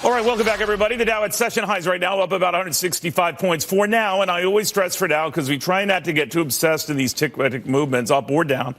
All right, welcome back, everybody. The Dow at session highs right now, up about 165 points for now. And I always stress for now because we try not to get too obsessed in these tick movements, up or down.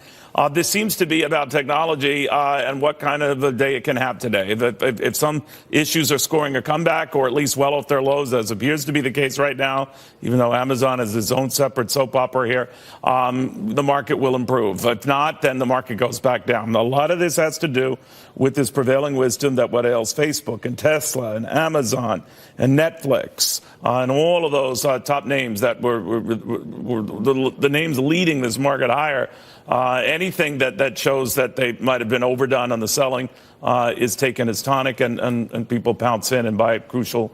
This seems to be about technology and what kind of a day it can have today. If some issues are scoring a comeback or at least well off their lows, as appears to be the case right now, even though Amazon has its own separate soap opera here, the market will improve. If not, then the market goes back down. A lot of this has to do with this prevailing wisdom that what ails Facebook and Tesla and Amazon and Netflix and all of those top names that were the names leading this market higher. Anything that shows that they might have been overdone on the selling is taken as tonic, and people pounce in and buy at crucial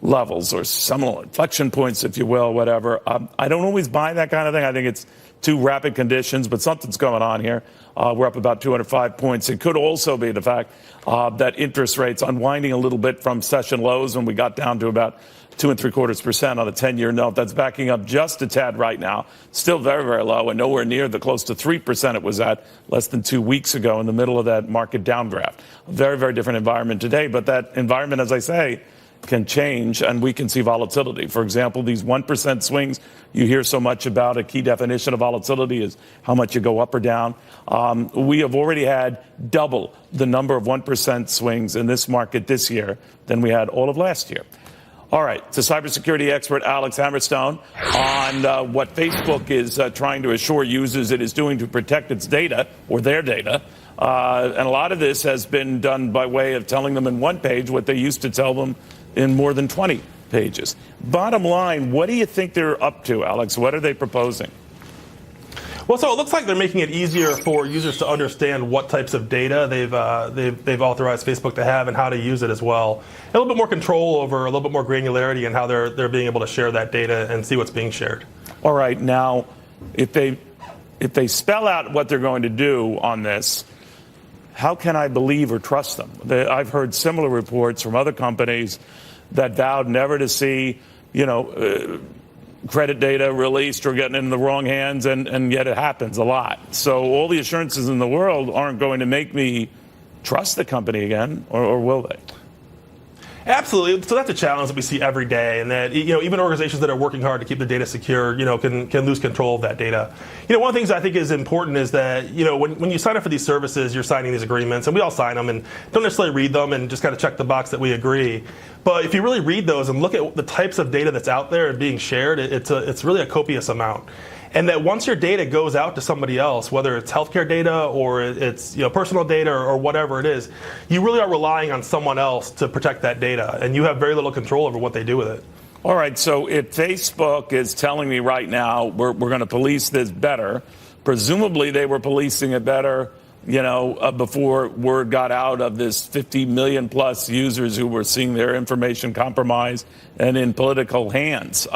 levels or seminal inflection points, if you will, whatever. I don't always buy that kind of thing. I think it's too rapid conditions, but something's going on here. We're up about 205 points. It could also be the fact that interest rates unwinding a little bit from session lows when we got down to about 2.75% on a 10-year note. That's backing up just a tad right now. Still very, very low and nowhere near the close to 3% it was at less than 2 weeks ago in the middle of that market downdraft. A very, very different environment today. But that environment, as I say, can change, and we can see volatility. For example, these 1% swings you hear so much about, a key definition of volatility is how much you go up or down. We have already had double the number of 1% swings in this market this year than we had all of last year. All right, to cybersecurity expert Alex Hammerstone on what Facebook is trying to assure users it is doing to protect its data or their data. And a lot of this has been done by way of telling them in one page what they used to tell them in more than 20 pages. Bottom line, what do you think they're up to, Alex? What are they proposing? Well, so it looks like they're making it easier for users to understand what types of data they've authorized Facebook to have and how to use it as well. A little bit more control over, a little bit more granularity in how they're being able to share that data and see what's being shared. All right, now, if they spell out what they're going to do on this, how can I believe or trust them? I've heard similar reports from other companies that vowed never to see, credit data released or getting in the wrong hands, and yet it happens a lot. So all the assurances in the world aren't going to make me trust the company again, or will they? Absolutely. So that's a challenge that we see every day, and that even organizations that are working hard to keep the data secure, can lose control of that data. One of the things I think is important is that when you sign up for these services, you're signing these agreements, and we all sign them and don't necessarily read them and just kind of check the box that we agree. But if you really read those and look at the types of data that's out there and being shared, it's really a copious amount. And that once your data goes out to somebody else, whether it's healthcare data or it's personal data or whatever it is, you really are relying on someone else to protect that data, and you have very little control over what they do with it. All right, so if Facebook is telling me right now we're going to police this better, presumably they were policing it better, before word got out of this 50 million plus users who were seeing their information compromised and in political hands.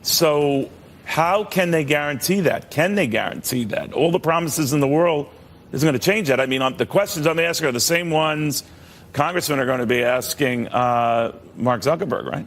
So how can they guarantee that? Can they guarantee that? All the promises in the world isn't going to change that. I mean, the questions I'm asking are the same ones congressmen are going to be asking Mark Zuckerberg, right?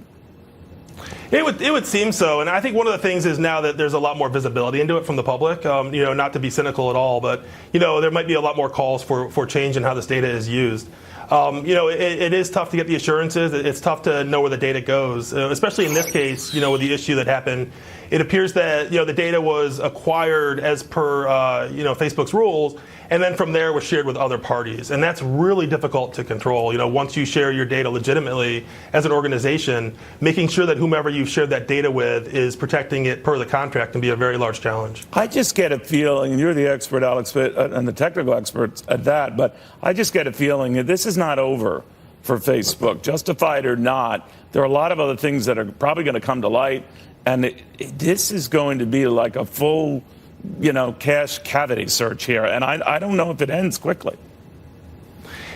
It would seem so, and I think one of the things is now that there's a lot more visibility into it from the public. Not to be cynical at all, but there might be a lot more calls for change in how this data is used. It is tough to get the assurances. It's tough to know where the data goes, especially in this case. With the issue that happened, it appears that the data was acquired as per Facebook's rules, and then from there was shared with other parties, and that's really difficult to control. Once you share your data legitimately as an organization, making sure that whomever you've shared that data with is protecting it per the contract can be a very large challenge. I just get a feeling, and you're the expert, Alex, and the technical experts at that, but I just get a feeling that this is not over for Facebook, justified or not. There are a lot of other things that are probably going to come to light, and this is going to be like a full cache cavity search here, and I don't know if it ends quickly.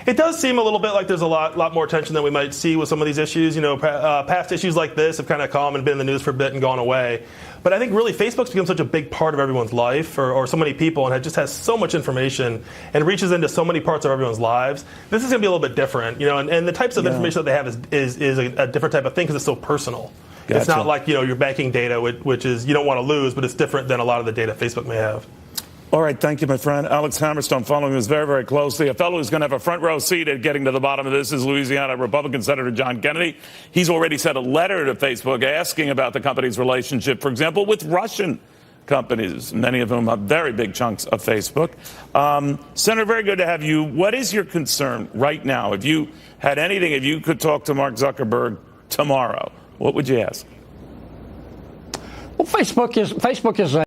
It does seem a little bit like there's a lot more tension than we might see with some of these issues. Past issues like this have kind of come and been in the news for a bit and gone away. But I think really Facebook's become such a big part of everyone's life, or so many people, and it just has so much information and reaches into so many parts of everyone's lives. This is going to be a little bit different, and the types of information that they have is a different type of thing because it's so personal. Gotcha. It's not like your banking data, which is you don't want to lose, but it's different than a lot of the data Facebook may have. All right, thank you, my friend. Alex Hammerstone following this very, very closely. A fellow who's going to have a front row seat at getting to the bottom of this is Louisiana Republican Senator John Kennedy. He's already sent a letter to Facebook asking about the company's relationship, for example, with Russian companies, many of whom have very big chunks of Facebook. Senator, very good to have you. What is your concern right now? If you had anything, if you could talk to Mark Zuckerberg tomorrow, what would you ask? Well, Facebook is